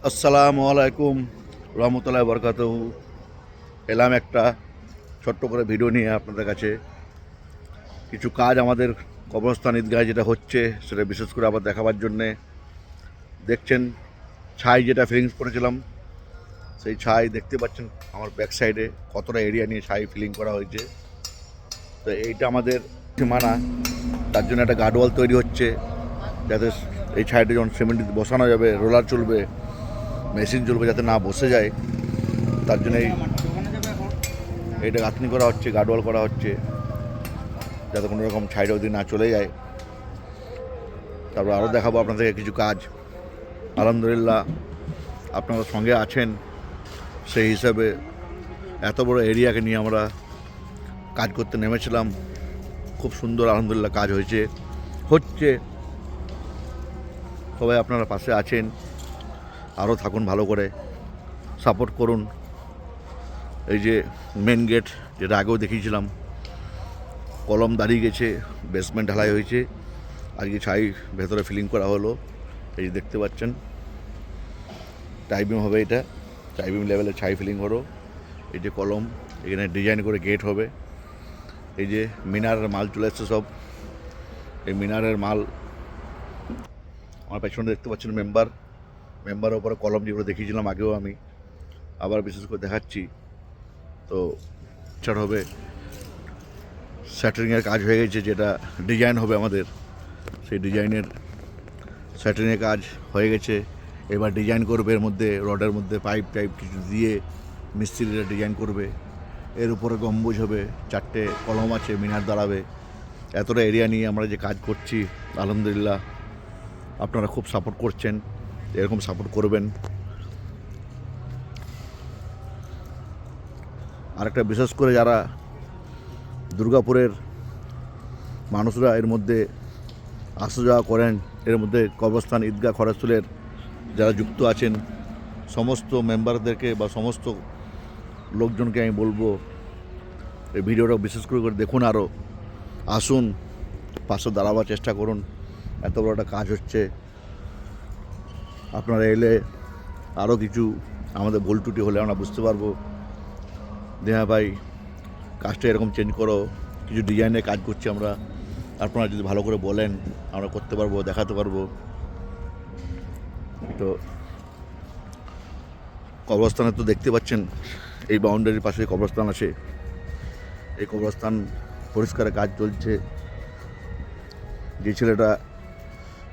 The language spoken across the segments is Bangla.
আসসালামু আলাইকুম রহমতুল্লাহ বরকাতহু। এলাম একটা ছোট্ট করে ভিডিও নিয়ে আপনাদের কাছে। কিছু কাজ আমাদের কবরস্থান ঈদগাহে যেটা হচ্ছে সেটা বিশেষ করে আবার দেখাবার জন্যে। দেখছেন ছাই যেটা ফিলিংস করেছিলাম, সেই ছাই দেখতে পাচ্ছেন আমার ব্যাক সাইডে কতটা এরিয়া নিয়ে ছাই ফিলিং করা হয়েছে। তো এইটা আমাদের সীমানা, তার জন্য একটা গার্ডওয়াল তৈরি হচ্ছে, যাতে এই ছাইটা যখন সিমেন্ট বসানো যাবে, রোলার চলবে, মেশিন চলবে, যাতে না বসে যায়। তার জন্য এইটা গাঁথনি করা হচ্ছে, গার্ডওয়াল করা হচ্ছে, যাতে কোনো রকম ছাইটা যদি না চলে যায়। তারপর আরও দেখাবো আপনাদেরকে কিছু কাজ। আলহামদুলিল্লাহ আপনারা সঙ্গে আছেন, সেই হিসাবে এত বড় এরিয়াকে নিয়ে আমরা কাজ করতে নেমেছিলাম। খুব সুন্দর আলহামদুলিল্লাহ কাজ হচ্ছে। সবাই আপনারা পাশে আছেন, আরও থাকুন, ভালো করে সাপোর্ট করুন। এই যে মেন গেট, যেটা আগেও দেখিয়েছিলাম, কলম দাঁড়িয়ে গেছে, বেসমেন্ট ঢালাই হয়েছে, আজকে ছাই ভেতরে ফিলিং করা হলো। এই যে দেখতে পাচ্ছেন টাইবিম হবে, এটা টাইবিম লেভেলে ছাই ফিলিং হলো। এই যে কলম, এখানে ডিজাইন করে গেট হবে। এই যে মিনারের মাল চলে এসছে সব, এই মিনারের মাল। আমার পেছনে দেখতে পাচ্ছেন মেম্বারের উপরে কলম যেগুলো দেখিয়েছিলাম আগেও, আমি আবার বিশেষ করে দেখাচ্ছি। তো ছাড় হবে, স্যাটারিংয়ের কাজ হয়ে গেছে, যেটা ডিজাইন হবে আমাদের, সেই ডিজাইনের স্যাটারিংয়ের কাজ হয়ে গেছে। এবার ডিজাইন করবে, এর মধ্যে রডের মধ্যে পাইপ টাইপ কিছু দিয়ে মিস্ত্রিরা ডিজাইন করবে। এর উপরে গম্বুজ হবে, 4টে কলম আছে, মিনার দাঁড়াবে। এতটা এরিয়া নিয়ে আমরা যে কাজ করছি, আলহামদুলিল্লাহ আপনারা খুব সাপোর্ট করছেন, এরকম সাপোর্ট করবেন। আরেকটা, বিশেষ করে যারা দুর্গাপুরের মানুষরা এর মধ্যে আসা যাওয়া করেন, এর মধ্যে কবরস্থান ঈদগাহ খরচুলের যারা যুক্ত আছেন, সমস্ত মেম্বারদেরকে বা সমস্ত লোকজনকে আমি বলবো, এই ভিডিওটা বিশেষ করে দেখুন, আরও আসুন, পাশে দাঁড়াবার চেষ্টা করুন। এত বড় একটা কাজ হচ্ছে, আপনারা এলে আরও কিছু আমাদের ভুল ত্রুটি হলে আমরা বুঝতে পারবো যে হ্যাঁ ভাই, কাজটা এরকম চেঞ্জ করো। কিছু ডিজাইনের কাজ করছি আমরা, আপনারা যদি ভালো করে বলেন আমরা করতে পারবো, দেখাতে পারবো। তো কবরস্থানে তো দেখতে পাচ্ছেন এই বাউন্ডারির পাশে কবরস্থান আছে, এই কবরস্থান পরিষ্কারের কাজ চলছে। যে ছেলেটা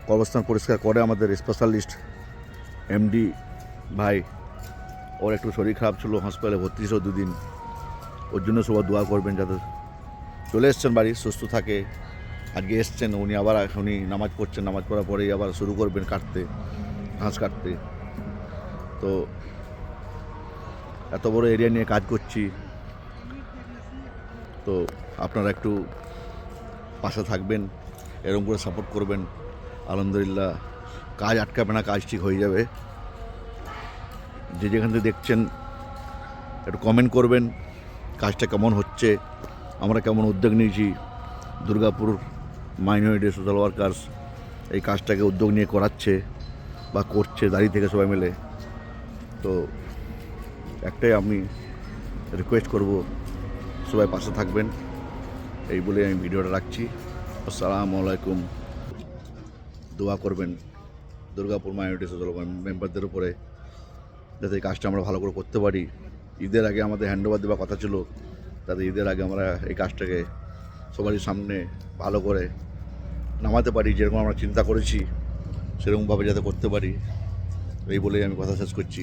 কবরস্থান পরিষ্কার করে, আমাদের স্পেশালিস্ট এমডি ভাই, ওর একটু শরীর খারাপ ছিল, হসপিটালে ভর্তি ছিল 2 দিন। ওর জন্য সবাই দোয়া করবেন, যাতে চলে এসছেন বাড়ি, সুস্থ থাকে। আজকে এসছেন উনি, আবার উনি নামাজ পড়ছেন, নামাজ পড়ার পরেই আবার শুরু করবেন ঘাস কাটতে। তো এত বড় এরিয়া নিয়ে কাজ করছি, তো আপনারা একটু পাশে থাকবেন, এরকম করে সাপোর্ট করবেন। আলহামদুলিল্লাহ কাজ আটকাবে না, কাজ ঠিক হয়ে যাবে। যে যেখান থেকে দেখছেন একটু কমেন্ট করবেন, কাজটা কেমন হচ্ছে, আমরা কেমন উদ্যোগ নিয়েছি। দুর্গাপুর মাইনরিটি সোশ্যাল ওয়ার্কার্স এই কাজটাকে উদ্যোগ নিয়ে করাচ্ছে বা করছে দাঁড়িয়ে থেকে সবাই মিলে। তো একটাই আমি রিকোয়েস্ট করব, সবাই পাশে থাকবেন, এই বলে আমি ভিডিওটা রাখছি। আসসালামু আলাইকুম। দোয়া করবেন দুর্গাপুর মাইনরিটি সোশ্যাল মেম্বারদের উপরে, যাতে এই কাজটা আমরা ভালো করে করতে পারি। ঈদের আগে আমাদের হ্যান্ডওভার দেওয়ার কথা ছিল, যাতে ঈদের আগে আমরা এই কাজটাকে সবারই সামনে ভালো করে নামাতে পারি, যেরকম আমরা চিন্তা করেছি সেরকমভাবে যাতে করতে পারি। এই বলেই আমি কথা শেষ করছি।